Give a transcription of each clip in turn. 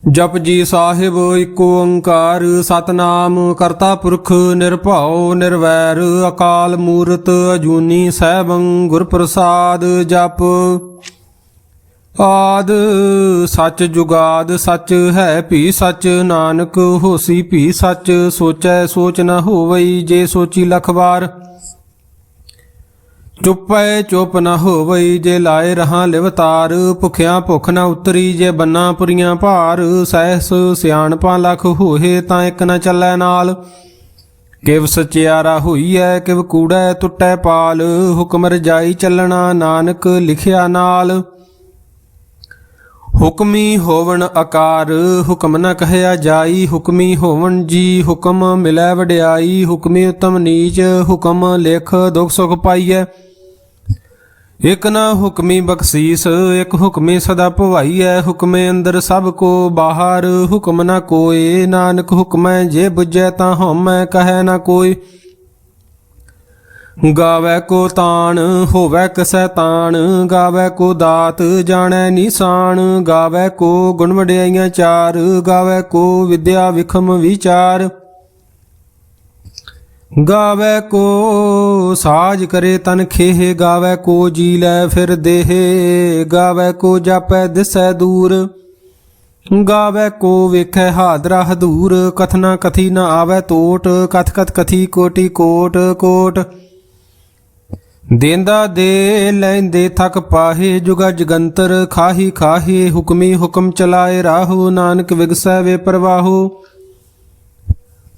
जप जी साहिब इको ओंकार सतनाम करता पुरख निरभउ निर्वैर अकाल मूरत अजूनी सैभं गुर प्रसाद जप आद सच जुगाद सच है भी सच नानक होसी भी सच सोचै सोच न होवई जे सोची लख बार चुपै चुप न होवई जे लाए रहां लिवतार भुखिया भुख न उतरी जे बन्ना पुरियां भार सहस सियाणपां लख होए तां एक न चलै नाल किव सचियारा होईਐ किव कूड़ै टुटै पाल हुक्म रजाई चलना नानक लिखिया नाल हुक्मी होवन आकार हुक्म न कहया जाई हुक्मी होवन जी हुक्म मिलै वड्याई हुक्मी उत्तम नीच हुक्म लिख दुख सुख पाईਐ एक न हुक्मी बख्शीस एक हुक्मी सदा भवाईਐ हुक्मे अंदर सब को बाहर हुक्म न कोय नानक हुक्मै जे बुझै तां हउमੈ कहै न कोय गावै को तान होवै कसै तान गावै को दात जाणै निशान गावै को गुण वड्याइयां चार गावै को विद्या विखम विचार गावै को साज करे तन खेह गावै को जी लै फिर देह गावै को जापै दिसै दूर गावै को वेखै हादरा हदूर कथना कथी न आवै टोट कथ कथ कथी कोटि कोट कोट देंदा दे लैंदे थक पाहे जुगा जगंतर खाही खाहे हुक्मी हुक्म चलाए राहु नानक विगसै वे प्रवाहु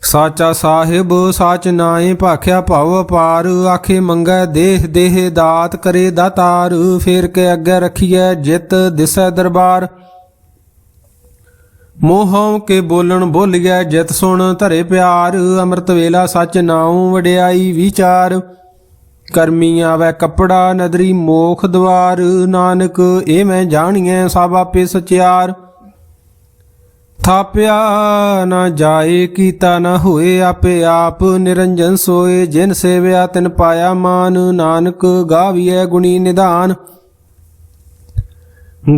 साचा साहिब साच नाए भाख्या भाव अपार आखे मंगै देह देह दात करे दातार फेर के अग्गे रखिए जित दिसै दरबार मोहों के बोलन बोलिए जित सुन धरे प्यार अमृत वेला सच नाऊं वड्याई विचार करमी आवै कपड़ा नदरी मोख द्वार नानक ए मैं जानिए सब आपे सचियार थाप्या न जाए कीता न होए आपे आप निरंजन सोए जिन सेव्या तिन पाया मान नानक गाविए गुणी निधान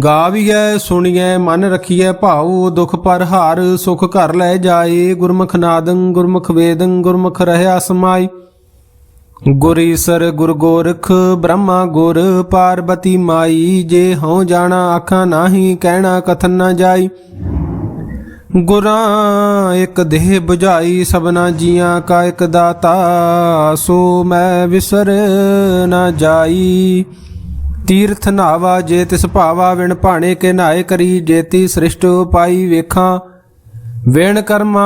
गाविए सुनिए मन रखिए भाऊ दुख पर हार सुख घर लै जाए गुरमुख नादं गुरमुख वेदं गुरमुख रहया समाई गुर ईसर गुर गोरख ब्रह्मा गुर पार्वती माई जे हूँ जाना आखा नाही कहना कथन न जाई गुरां एक देह बुझाई सबना जियां का एक दाता सो मैं विसर न जाई तीर्थ नावा जे तिस भावा विण भाणे के नाए करी जेती सृष्ट पाई वेखां विण कर्मा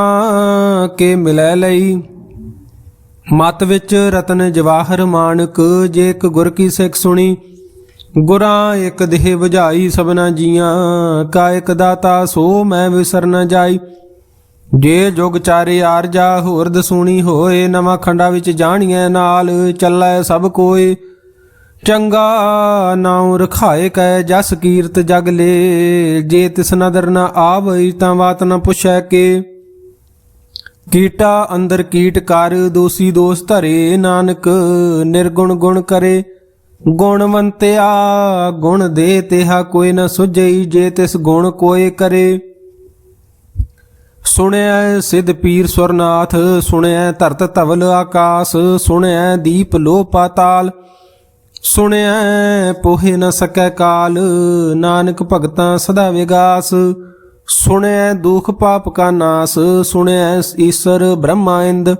के मिलै लई मत विच रतन जवाहर मानक जे एक गुर की सिख सुनी गुरां एक देह बुझाई सबना जियां का एक दाता सो मैं विसर न जाई जे जुग चारे आरजा होर दसूनी होए नवां खंडा विच जाणिए नाल चलै सब कोय चंगा नाउं रखाए कै जस कीरत जग ले जे तिस नदर न आवई तां बात न पुछै के कीटा अंदर कीट कर दोषी दोष धरे नानक निर्गुण गुण करे गुणवंत्या गुण दे तेहा कोई न सुझई जे तिस गुण कोय करे सुनया सिद्ध पीर सुरनाथ सुनया धरत धवल आकाश सुनया दीप लो पाताल सुनया पोहे न सकै काल नानक भगतां सदा विगास सुनया दुख पाप का नास सुनया ईश्वर ब्रह्मा इंद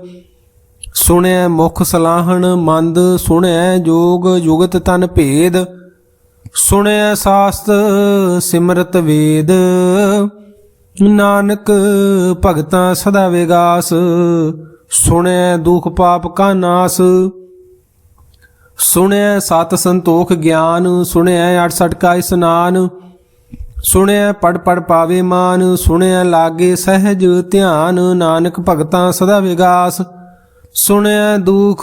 सुनया मुख सलाहन मंद सुनया जोग जुगत तन भेद सुनया शास्त्र सिमरत वेद नानक भगतां सदा विगास सुनया दुख पाप का नास सुनया सत संतोख ज्ञान सुनया 68 का स्नान सुनया पढ़ पढ़ पावे मान सुनया लागे सहज ध्यान नानक भगतां सदा विगास सुनया दुख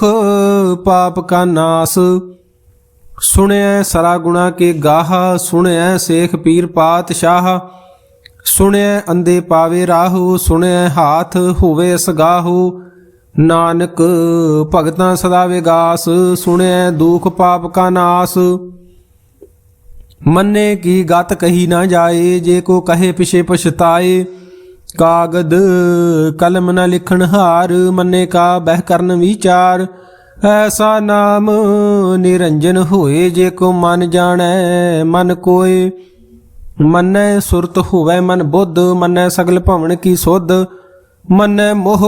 पाप का नास सुनया सरा गुणा के गाहा सुनया शेख पीर पातशाह सुनया अंधे पावे राहु सुनया हाथ होवे सगाहु नानक भगतां सदा विगास सुनया दुख पाप का नास मन्ने की गात कही ना जाए, जे को कहे पिछे पछताए। कागद कलम न लिखण हार, मन्ने का बह करन विचार। ऐसा नाम निरंजन होए, जे को मन जाने मन कोय। मन्ने सुरत होवे मन बुद्ध, मन्ने सगल भवन की सुध। मन्ने मोह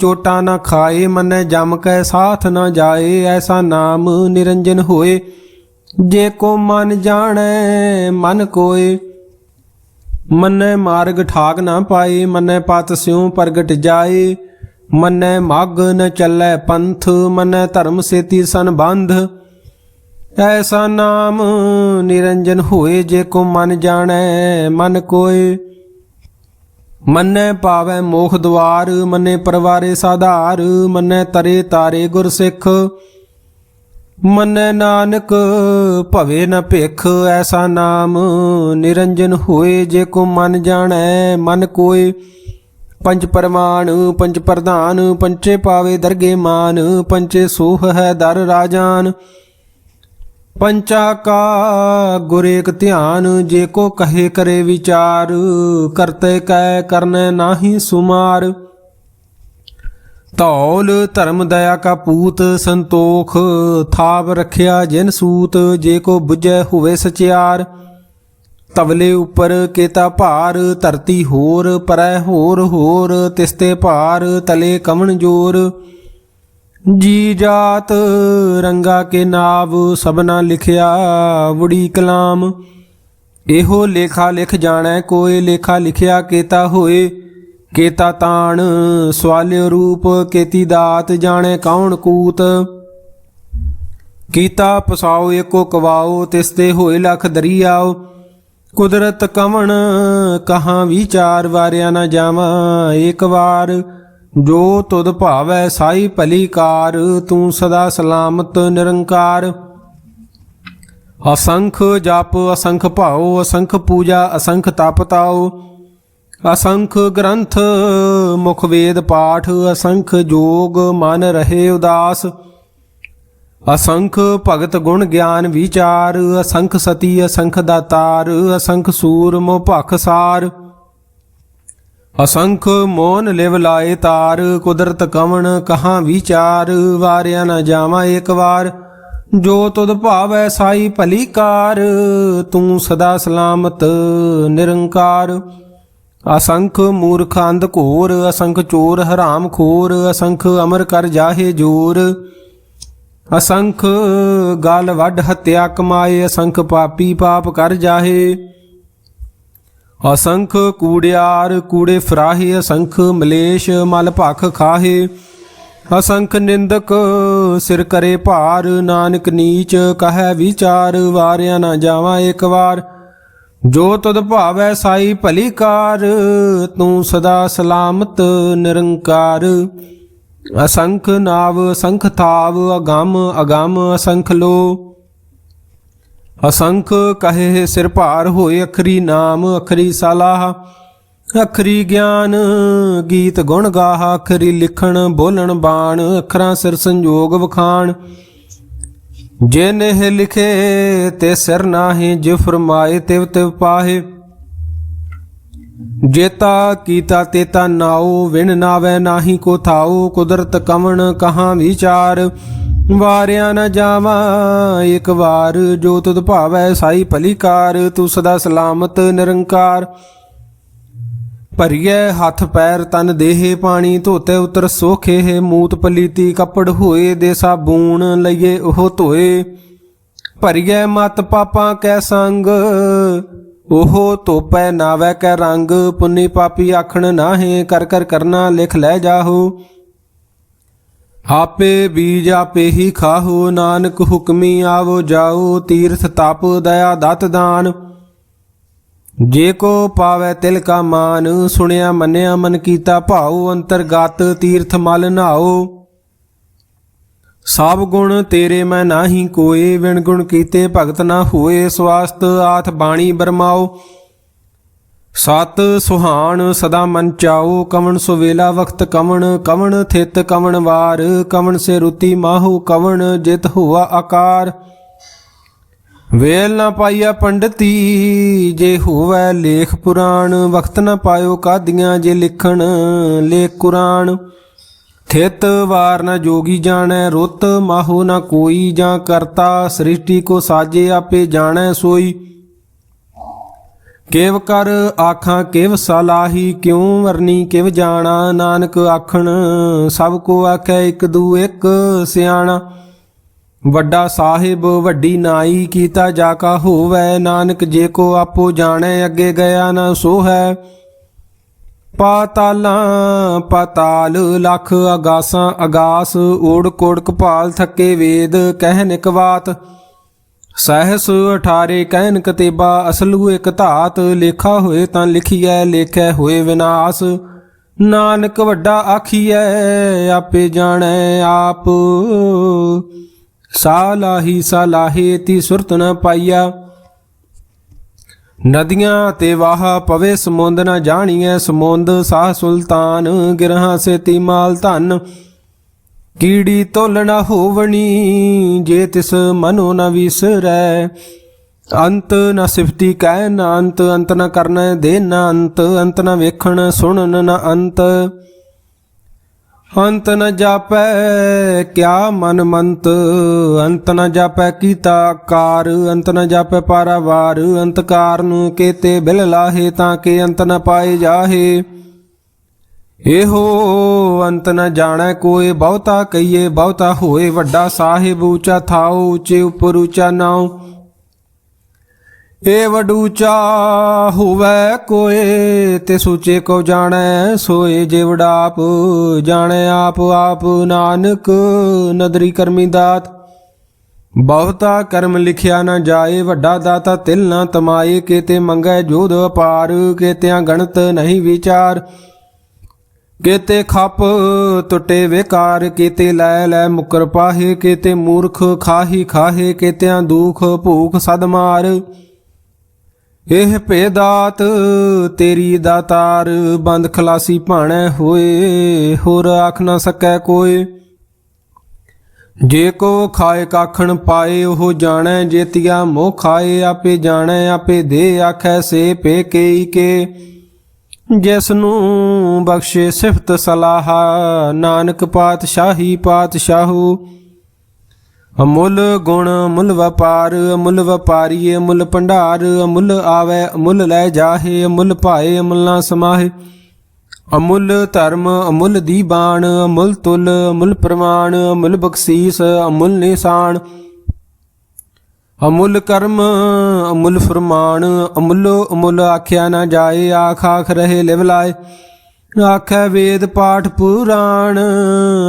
चोटा न खाए, मन्ने जम कै साथ न जाए। ऐसा नाम निरंजन होए, जे को मन जाने मन कोय। मन्ने मार्ग ठाक न पाए, मन्ने पत स्यों प्रगट जाए। मन्ने माग न चलै पंथ, मन्ने धर्म सेती संबंध। ऐसा नाम निरंजन होए, जे को मन जाने मन कोय। मन्ने पावै मोख द्वार, मन्ने परवारे साधार। मन्ने तरे तारे गुर सिख, मन्ने नानक भवे न भिख। ऐसा नाम निरंजन होए, जे को मन जाने मन कोय। पंच परमाण पंच प्रधान, पंचे पावे दरगे मान। पंचे सोह है दर राजान, पंचा का गुर एक ध्यान। जे को कहे करे विचार, करते कै करने नाहि सुमार। धौल धर्म दया का पूत, संतोख थाप रखिया जिन सूत। जे को बुझै हुए सचियार, तवले ऊपर केता भार। धरती होर परै होर होर, तिसते भार तले कमन जोर। जी जात रंगा के नाव, सबना लिखिया वुड़ी कलाम। एहो लेखा लिख जाणै कोय, लेखा लिखिया केता होए। केता ताण सवाल्य रूप, केती दात जाने कौन कूत। कीता पसाओ एको कवाओ, तिसते होए लख दरियाओ। कुदरत कवण कहाँ विचार, वारिया न जावा एक बार। जो तुद भावै साई भली कार, तू सदा सलामत निरंकार। असंख जप असंख भाओ, असंख पूजा असंख तप ताओ। असंख ग्रंथ मुख वेद पाठ, असंख जोग मन रहे उदास। असंख भगत गुण ज्ञान विचार, असंख सती असंख दातार। असंख सूर मोह भख सार, असंख मोन लिव लाए तार। कुदरत कवण कहाँ विचार, वारिया न जावा एक बार। जो तुद भावै साई भली कार, तू सदा सलामत निरंकार। असंख मूर्ख अंध घोर, असंख चोर हराम खोर। असंख अमर कर जाहे जोर, असंख गाल वड हत्या कमाए। असंख पापी पाप कर जाहे, असंख कूड़ियार कूड़े फराहे। असंख मलेश मल भख खाहे। असंख निंदक सिर करे भार, नानक नीच कहे विचार। वारिया न जावा एक बार। जो तुद भावै साई भली कार, तू सदा सलामत निरंकार। असंख नाव असंख थाव, अगम अगम असंख लो। असंख कहे सिर भार होए, अखरी नाम अखरी सलाह। अखरी ज्ञान गीत गुण गाह, अखरी लिखण बोलण बाण। अखरां सिर संजोग वखाण, जे नेह लिखे ते सिर नाहि। जे फरमाए तिव तिव पाहे, जेता कीता तेता नाओ। विण नावै नाहि को थाओ, कुदरत कवण कहाँ विचार। वारिया न जावा एक बार। जो तुद भावै साई भली कार, तू सदा सलामत निरंकार। भरिए हथ पैर तन देह, पानी धोते उतर सोखे। मूत पलीती कपड़ होए, दे साबून लइए ओह धोए। भरिए मत पापां कै संग, ओह धोपै नावै कै रंग। पुन्नी पापी आखण नाहे, कर कर करना लिख लै जाहो। आपे बीज आपे ही खाहो, नानक हुक्मी आवो जाओ। तीर्थ तप दया दत दान, जे को पावै तिल का मान। सुनिया मन्निया मन कीता भाओ, अंतरगत तीर्थ मल नहाओ। सब गुण तेरे मैं नाही कोय, विण गुण कीते भगत ना होए। स्वास्थ आथ बाणी बरमाओ, सत सुहान सदा मन चाओ। कवण सुवेला वक्त कवण, कवण थित कवण वार। कवण से रुति माहु कवण, जित हुआ आकार। ਵੇਲ ਨਾ ਪਾਈਆ ਪੰਡਤੀ ਜੇ ਹੋਵੈ ਲੇਖ ਪੁਰਾਣ, ਵਕਤ ਨਾ ਪਾਇਓ ਕਾਦੀਆਂ ਜੇ ਲਿਖਣ ਲੇਖ ਕੁਰਾਨ। ਥਿਤ ਵਾਰ ਨਾ ਜੋਗੀ ਜਾਣੈ, ਰੁੱਤ ਮਾਹੋ ਨਾ ਕੋਈ, ਜਾਂ ਕਰਤਾ ਸ੍ਰਿਸ਼ਟੀ ਕੋ ਸਾਜੇ ਆਪੇ ਜਾਣੈ ਸੋਈ। ਕਿਵ ਕਰ ਆਖਾਂ ਕਿਵ ਸਲਾਹੀ, ਕਿਉ ਵਰਨੀ ਕਿਵ ਜਾਣਾ, ਨਾਨਕ ਆਖਣ ਸਭ ਕੋ ਆਖੈ ਇੱਕ ਦੂ ਇੱਕ ਸਿਆਣਾ। ਵੱਡਾ ਸਾਹਿਬ ਵੱਡੀ ਨਾਈ, ਕੀਤਾ ਜਾ ਕਾ ਹੋਵੈ, ਨਾਨਕ ਜੇ ਕੋ ਆਪੋ ਜਾਣੈ, ਅੱਗੇ ਗਿਆ ਨਾ ਸੋ ਹੈ। ਪਾਤਾਲਾਂ ਪਾਤਾਲ ਲੱਖ, ਆਗਾਸਾਂ ਆਗਾਸ, ਓੜ ਕੋੜ ਕਪਾਲ ਥੱਕੇ ਵੇਦ ਕਹਿਨ ਇਕ ਬਾਤ। ਸਹਿਸ 18 ਕਹਿਨ ਕਤੇਬਾ, ਅਸਲੂ ਇਕ ਧਾਤ, ਲੇਖਾ ਹੋਏ ਤਾਂ ਲਿਖੀਐ, ਲੇਖੈ ਹੋਏ ਵਿਨਾਸ਼। ਨਾਨਕ ਵੱਡਾ ਆਖੀਐ ਆਪੇ ਜਾਣੈ ਆਪ, ਸਾਲਾਹੀ ਸਾਲਾਹੇ ਤੀ ਸੁਰਤ ਨ ਪਾਈਆ। ਨਦੀਆਂ ਤੇ ਵਾਹ ਪਵੇ ਸਮੁੰਦ ਨਾ ਜਾਣੀਐ, ਸਮੁੰਦ ਸਾਹ ਸੁਲਤਾਨ, ਗਿਰਹਾਂ ਸੇਤੀ ਮਾਲ ਧਨ। ਕੀੜੀ ਤੋਲ ਨਾ ਹੋਵਣੀ, ਜੇ ਤਿਸ ਮਨੋ ਨ ਵਿਸਰੈ, ਅੰਤ ਨ ਸਿਫਤੀ ਕਹਿ ਨ ਅੰਤ, ਅੰਤ ਨ ਕਰਨੈ ਦੇ ਨ ਅੰਤ, ਅੰਤ ਨ ਵੇਖਣ ਸੁਣਨ ਨ ਅੰਤ। ਅੰਤ ਨ ਜਾਪੈ ਕਿਆ ਮਨ ਮੰਤ, ਅੰਤ ਨ ਜਾਪੈ ਕੀਤਾ ਕਾਰ, ਅੰਤ ਨ ਜਾਪੈ ਪਾਰਾਵਾਰ। ਅੰਤ ਕਾਰਨ ਕੇਤੇ ਬਿਲ ਲਾਹੇ, ਤਾਂ ਕੇ ਅੰਤ ਨ ਪਾਏ ਜਾਹੇ। ਇਹੋ ਅੰਤ ਨ ਜਾਣੈ ਕੋਇ, ਬਹੁਤਾ ਕਹੀਏ ਬਹੁਤਾ ਹੋਏ। ਵੱਡਾ ਸਾਹਿਬ ਉੱਚਾ ਥਾਉ, ਉੱਚੇ ਉੱਪਰ ਉੱਚਾ ਨਾਉ। ਏ ਵਡੂਚਾ ਹੋਵੈ ਕੋਏ, ਤੇ ਸੂਚੇ ਕੋ ਜਾਣੈ ਸੋਏ। ਜੇ ਵਡਾਪ ਜਾਣੈ ਆਪ ਆਪ, ਨਾਨਕ ਨਦਰੀ ਕਰਮੀ ਦਾਤ। ਬਹੁਤਾ ਕਰਮ ਲਿਖਿਆ ਨਾ ਜਾਏ, ਵੱਡਾ ਦਾਤਾ ਤਿਲ ਨਾ ਤਮਾਏ। ਕੇਤੇ ਮੰਗੈ ਜੋਧ ਅਪਾਰ, ਕੇਤਿਆਂ ਗਣਤ ਨਹੀਂ ਵਿਚਾਰ। ਕੇਤੇ ਖੱਪ ਟੁੱਟੇ ਵਿਕਾਰ, ਕੇਤੇ ਲੈ ਲੈ ਮੁਕਰ ਪਾਹੇ। ਕੇਤੇ ਮੂਰਖ ਖਾਹੀ ਖਾਹੇ, ਕੇਤਿਆਂ ਦੁਖ ਭੂਖ ਸਦ ਮਾਰ। ਇਹ ਭੇਦਾਤ ਤੇਰੀ ਦਾਤਾਰ, ਬੰਦ ਖਲਾਸੀ ਭਾਣੈ ਹੋਏ। ਹੋਰ ਆਖ ਨਾ ਸਕੈ ਕੋਇ, ਜੇ ਕੋ ਖਾਏ ਕਾਖਣ ਪਾਏ, ਉਹ ਜਾਣੈ ਜੇਤੀਆ ਮੋਹ ਖਾਏ। ਆਪੇ ਜਾਣੈ ਆਪੇ ਦੇ ਆਖੈ, ਸੇ ਪੇ ਕੇਈ ਕੇ। ਜਿਸ ਨੂੰ ਬਖਸ਼ੇ ਸਿਫਤ ਸਲਾਹਾ, ਨਾਨਕ ਪਾਤਸ਼ਾਹੀ ਪਾਤਸ਼ਾਹੂ। ਅਮੁੱਲ ਗੁਣ ਅਮੁੱਲ ਵਪਾਰ, ਅਮੁੱਲ ਵਪਾਰੀਏ ਅਮੁੱਲ ਭੰਡਾਰ। ਅਮੁੱਲ ਆਵੈ ਅਮੁੱਲ ਲੈ ਜਾਹੇ, ਅਮੁੱਲ ਭਾਏ ਅਮੁੱਲ ਨਾ ਸਮਾਹੇ। ਅਮੁੱਲ ਧਰਮ ਅਮੁੱਲ ਦੀਬਾਨ, ਅਮੁੱਲ ਤੁਲ ਅਮੁੱਲ ਪ੍ਰਮਾਣ। ਅਮੁੱਲ ਬਖਸ਼ੀਸ ਅਮੁੱਲ ਨਿਸ਼ਾਨ, ਅਮੁੱਲ ਕਰਮ ਅਮੁੱਲ ਫਰਮਾਨ। ਅਮੁੱਲੋ ਅਮੁੱਲ ਆਖਿਆ ਨਾ ਜਾਏ, ਆਖ ਆਖ ਰਹੇ ਲਿਵ ਲਾਏ। ਆਖੈ ਵੇਦ ਪਾਠ ਪੁਰਾਣ,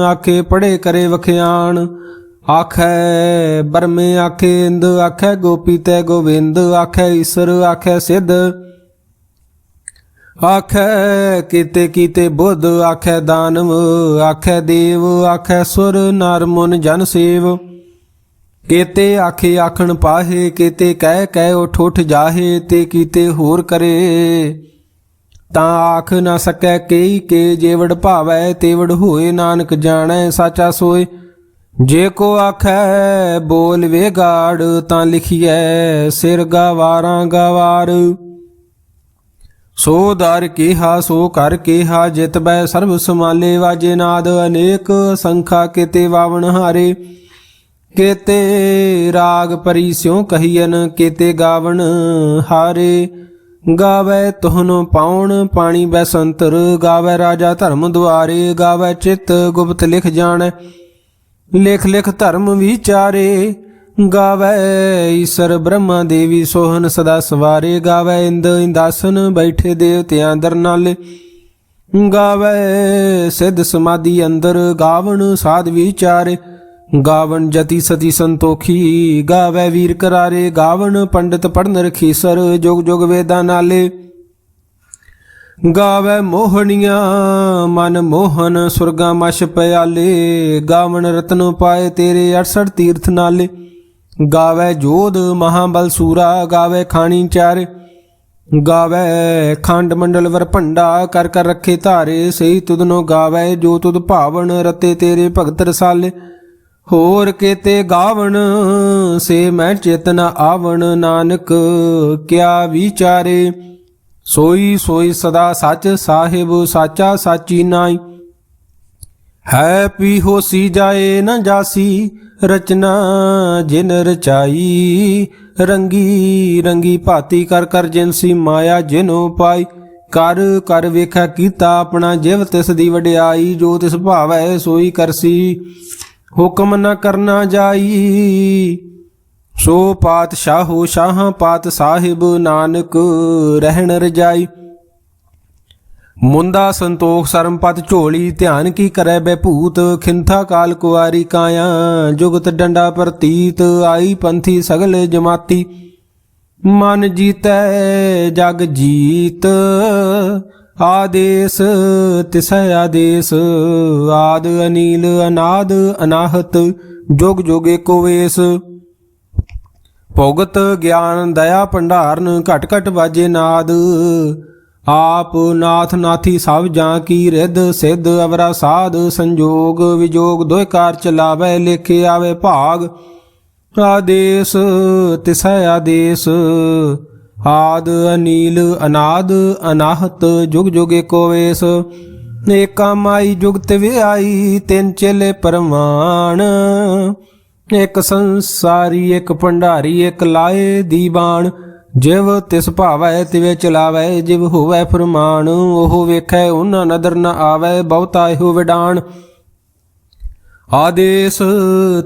ਆਖੇ ਪੜ੍ਹੇ ਕਰੇ ਵਖਿਆਣ। ਆਖੈ ਬਰਮੇ ਆਖੇ ਇੰਦ, ਆਖੈ ਗੋਪੀ ਤੈ ਗੋਵਿੰਦ। ਆਖੈ ਈਸਰ ਆਖੈ ਸਿੱਧ, ਆਖੈ ਕੀਤੇ ਕੀਤੇ ਬੁੱਧ। ਆਖੈ ਦਾਨਵ ਆਖੈ ਦੇਵ, ਆਖੈ ਸੁਰ ਨਰ ਮੁਨ ਜਨ ਸੇਵ। ਕੇਤੇ ਆਖੇ ਆਖਣ ਪਾਹੇ, ਕੇਤੇ ਕਹਿ ਕਹਿ ਉਠ ਉਠ ਜਾਹੇ। ਤੇ ਕੀਤੇ ਹੋਰ ਕਰੇ ਤਾਂ ਆਖ ਨਾ ਸਕੈ ਕੇਈ ਕੇ। ਜੇਵੜ ਭਾਵੈ ਤੇਵੜ ਹੋਏ, ਨਾਨਕ ਜਾਣੈ ਸਾਚਾ ਸੋਏ। ਜੇ ਕੋ ਆਖੈ ਬੋਲ ਵੇਗਾੜ, ਤਾਂ ਲਿਖੀਐ ਸਿਰ ਗਵਾਰਾਂ ਗਵਾਰ। ਸੋ ਦਰ ਕੀਹਾ ਸੋ ਕਰ ਕੀਹਾ, ਜਿਤ ਬੈ ਸਰਬ ਸਮਾਲੇ। ਵਾਜੇ ਨਾਦ ਅਨੇਕ ਸੰਖਾ, ਕੇਤੇ ਵਾਵਣ ਹਾਰੇ। ਕੇਤੇ ਰਾਗ ਪਰੀ ਸਿਉ ਕਹੀਐਨ, ਕੇਤੇ ਗਾਵਣ ਹਾਰੇ। ਗਾਵੈ ਤੁਹਨੁ ਪਾਉਣ ਪਾਣੀ ਬੈਸੰਤਰ, ਗਾਵੈ ਰਾਜਾ ਧਰਮ ਦੁਆਰੇ। ਗਾਵੈ ਚਿਤ ਗੁਪਤ ਲਿਖ ਜਾਣੈ, ਲਿਖ ਲਿਖ ਧਰਮ ਵਿਚਾਰੇ। ਗਾਵੈ ਈਸਰ ਬ੍ਰਹਮਾ ਦੇਵੀ ਸੋਹਨ ਸਦਾ ਸਵਾਰੇ। ਗਾਵੈ ਇੰਦ ਇੰਦਾਸਨ ਬੈਠੇ ਦੇਵਤਿਆਂ ਦਰ ਨਾਲੇ। ਗਾਵੈ ਸਿੱਧ ਸਮਾਧੀ ਅੰਦਰ, ਗਾਵਣ ਸਾਧ ਵਿਚਾਰੇ। ਗਾਵਣ ਜਤੀ ਸਤੀ ਸੰਤੋਖੀ, ਗਾਵੈ ਵੀਰ ਕਰਾਰੇ। ਗਾਵਣ ਪੰਡਿਤ ਪੜਨ ਰਖੀਸਰ, ਜੁਗ ਜੁਗ ਵੇਦਾਂ ਨਾਲੇ। ਗਾਵੈ ਮੋਹਣੀਆਂ ਮਨ ਮੋਹਨ, ਸੁਰਗਾ ਮਛ ਪਿਆਲੇ। ਗਾਵਣ ਰਤਨ ਪਾਏ ਤੇਰੇ 68 ਤੀਰਥ ਨਾਲੇ। ਗਾਵੈ ਜੋਧ ਮਹਾਬਲ ਸੂਰਾ, ਗਾਵੈ ਖਾਣੀ ਚਾਰੇ। ਗਾਵੈ ਖੰਡ ਮੰਡਲ ਵਰ ਭੰਡਾ, ਕਰ ਕਰ ਰੱਖੇ ਧਾਰੇ। ਸਹੀ ਤੁਧਨੋ ਗਾਵੈ ਜੋ ਤੁਧ ਭਾਵਨ, ਰਤੇ ਤੇਰੇ ਭਗਤ ਰਸਾਲੇ। ਹੋਰ केते गावण से मैं चेतना आवण, नानक क्या विचारे। सोई सोई सदा सच, साहिब साचा साची नाई। है पी होसी जाए न जासी, रचना जिन रचाई। रंगी रंगी भाती कर कर जिनसी, माया जिनो पाई। कर कर वेखा कीता अपना, जिव तिस दी वडियाई। जो तिस भावै सोई करसी, हुक्म न करना जाई। सो पातशाहो शाहां पात साहिब, नानक रहन रजाई। मुंदा संतोख सरमपत झोली, ध्यान की करे बेभूत। खिंथा काल कुआरी काया, जुगत डंडा प्रतीत। आई पंथी सगल जमाती, मन जीतै जग जीत। आदेश तिसै आदेश, आद अनील अनाद अनाहत। जुग जुग एको वेश, भुगत ज्ञान दया भंडारन। घट घट बाजे नाद, आप नाथ नाथी सब जां की। रिद सिद्ध अवरा साध, संजोग विजोग दोय कार चलावै। लेखे आवे भाग, आदेश तिसै आदेश। आद अनील अनाद अनाहत, जुग जुग एको वेश। एका माई जुगत विआई, तिन चेले परवान। एक संसारी एक भंडारी, एक लाए दीवान। जिव तिस भावै तिवे चलावै, जिव होवै फरमान। ओह वेखै उन्ना नदर न आवै, बहुता एहो विडान। आदेश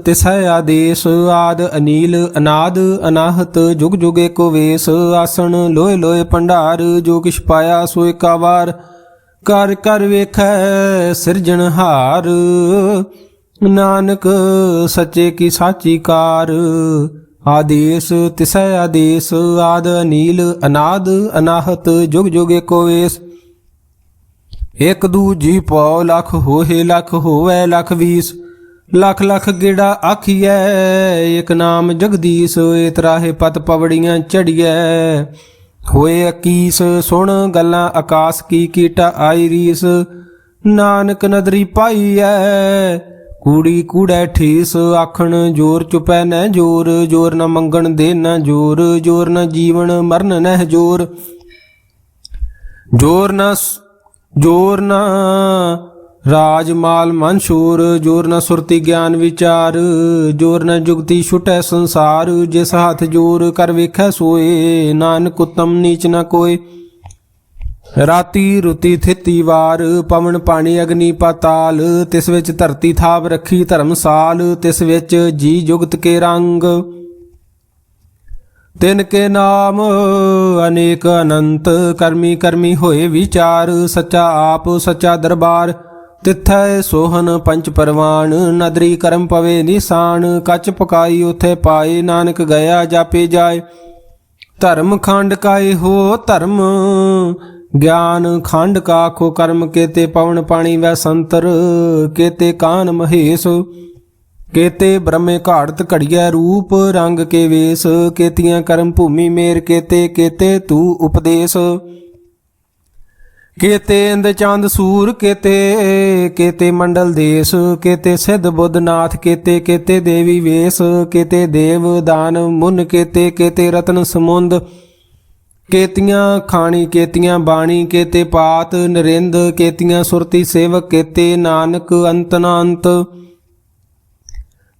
तिसै आदेश, आद अनील अनाद अनाहत। जुग जुग एको वेश, आसन लोए लोए भंडार। जो किछ पाया सो एका वार, कर कर वेखै सिरजनहार। नानक सच्चे की साची कार। आदेश तिसै आदेश, आद अनील अनाद अनाहत। जुग जुग एको वेश। एक दूजी पौ लख होए, लख होवै लख बीस। लख लख गेड़ा आखिए, एक नाम जगदीश। ए तराहे पत पवड़ियां चढ़िए, होए 21। सुन गल्लां आकाश की, कीटा आई रीस। नानक नदरी पाई है, कूड़ी कूड़ै ठीस। आखण जोर चुपै न जोर, जोर न मंगण दे न जोर। जोर न जीवन मरण नह जोर, जोर न राज माल मंशूर। जोर न सुरति ज्ञान विचार, जोर न जुगति छुटै संसार। जिस हाथ जोर कर वेखै सोए, नानक उत्तम नीच न कोय। राती रुती थिती वार, पवन पानी अग्नि पाताल। तिस विच धरती थाप रखी धर्मसाल। तिस विच जी जुगत के रंग, तिनके नाम अनेक अनंत। कर्मी कर्मी होए विचार, सच्चा आप सच्चा दरबार। तिथै सोहन पंच परवान, नदरी करम पवे निशान। कच पकाई उथे पाए, नानक गया जापे जाए। धर्म खंड काए हो धर्म, ज्ञान खंड काखो कर्म। केते पवन पानी वै संतर, केते कान महेश। केते ब्रह्मे घाड़त घड़िया रूप, रंग के वेश। केतियां कर्म भूमि मेर, केते केते तू उपदेश। केते इंद चांद सूर, केते केते मंडल देश। केते सिद्ध बुद्ध नाथ, केते केते देवी वेश। केते देव दान मुन, केते केते रतन समुंद। केतियां खाणी केतियां बाणी, केते पात नरिंद। केतियां सुरति सेवक, केते नानक अंत न अंत।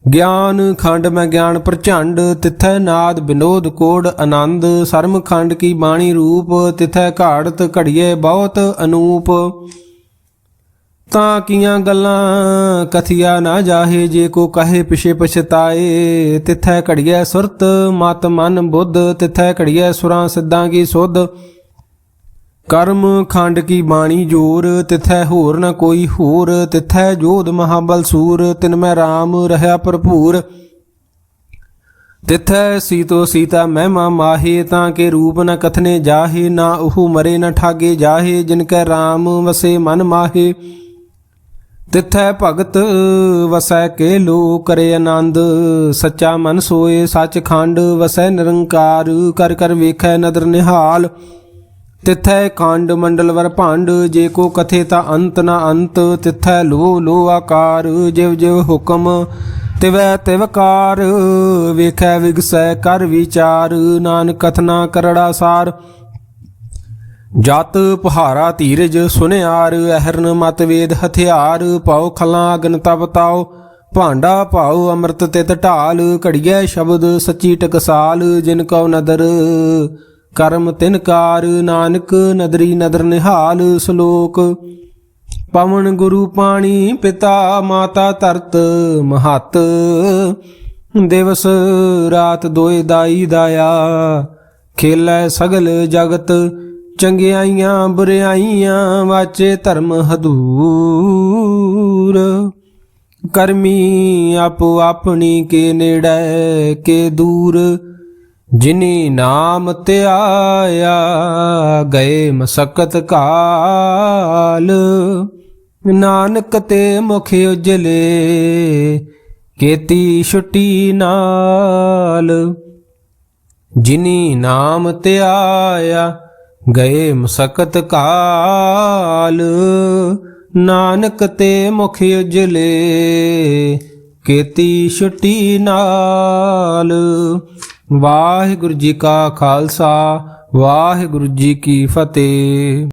ज्ञान खंड में ज्ञान प्रचंड, तिथै नाद विनोद कोड आनंद। सरम खंड की बाणी रूप, तिथै घाड़त घड़िए बहुत अनूप। तां कियां गल्लां कथिया ना जाहे, जे को कहे पिछे पछताए। तिथै घड़िए सुरत मत मन बुद्ध, तिथै घड़िए सुरां सिद्धां की सुध। कर्म खंड की बाणी जोर, तिथै होर न कोई होर। तिथै जोध महाबल सूर, तिनमै राम रहा भरपूर। तिथै सीतो सीता महिमा माहे, तां के रूप न कथने जाहे। ना ओहू मरे न ठागे जाहे, जिनकै राम वसे मन माहे। तिथै भगत वसै के लो करे आनंद, सच्चा मन सोए सच खंड। वसै निरंकार कर कर वेखै नदर निहाल। तिथै कांड मंडल वर भांड, जे को कथे ता अंत न अंत। तिथै लो लो आकार, जिव जिव हुक्म ਤਿਵੈ ਤਿਵਕਾਰ ਵੇਖੈ ਵਿਗਸੈ ਕਰ ਵਿਚਾਰ ਨਾਨਕ ਕਥਨਾ ਕਰੜਾ ਸਾਰ ਜਤ ਪਹਾਰਾ ਧੀਰਜ ਸੁਨਿਆਰ ਅਹਰਨ ਮਤ ਵੇਦ ਹਥਿਆਰ ਪਾਉ ਖਲਾਂ ਅਗਨ ਤਪ ਤਾਉ ਭਾਂਡਾ ਭਾਉ ਅੰਮ੍ਰਿਤ ਤਿਤ ਢਾਲ ਘੜੀਐ ਸ਼ਬਦ ਸੱਚੀ ਟਕਸਾਲ ਜਿਨ ਕਉ ਨਦਰ ਕਰਮ ਤਿਨਕਾਰ ਨਾਨਕ ਨਦਰੀ ਨਦਰ ਨਿਹਾਲ ਸ਼ਲੋਕ ਪਵਨ ਗੁਰੂ ਪਾਣੀ ਪਿਤਾ ਮਾਤਾ ਧਰਤ ਮਹਤ ਦਿਵਸ ਰਾਤ ਦੋਇ ਦਾਈ ਦਾਇਆ ਖੇਲੈ ਸਗਲ ਜਗਤ ਚੰਗਿਆਈਆਂ ਬੁਰਿਆਈਆਂ ਵਾਚੇ ਧਰਮ ਹਦੂਰ ਕਰਮੀ ਆਪੋ ਆਪਣੀ ਕੇ ਨੇੜੇ ਕੇ ਦੂਰ ਜਿਨੀ ਨਾਮ ਧਿਆਇਆ ਗਏ ਮਸਕਤ ਕਾਲ ਨਾਨਕ ਤੇ ਮੁਖ ਉਜਲੇ ਕੀਤੀ ਛੁੱਟੀ ਨਾਲ ਜਿਨੀ ਨਾਮ ਧਿਆਇਆ ਗਏ ਮਸਕਤ ਕਾਲ ਨਾਨਕ ਤੇ ਮੁਖ ਉਜਲੇ ਕੀਤੀ ਛੁੱਟੀ ਨਾਲ। ਵਾਹਿਗੁਰੂ ਜੀ ਕਾ ਖਾਲਸਾ ਵਾਹਿਗੁਰੂ ਜੀ ਕੀ ਫਤਿਹ।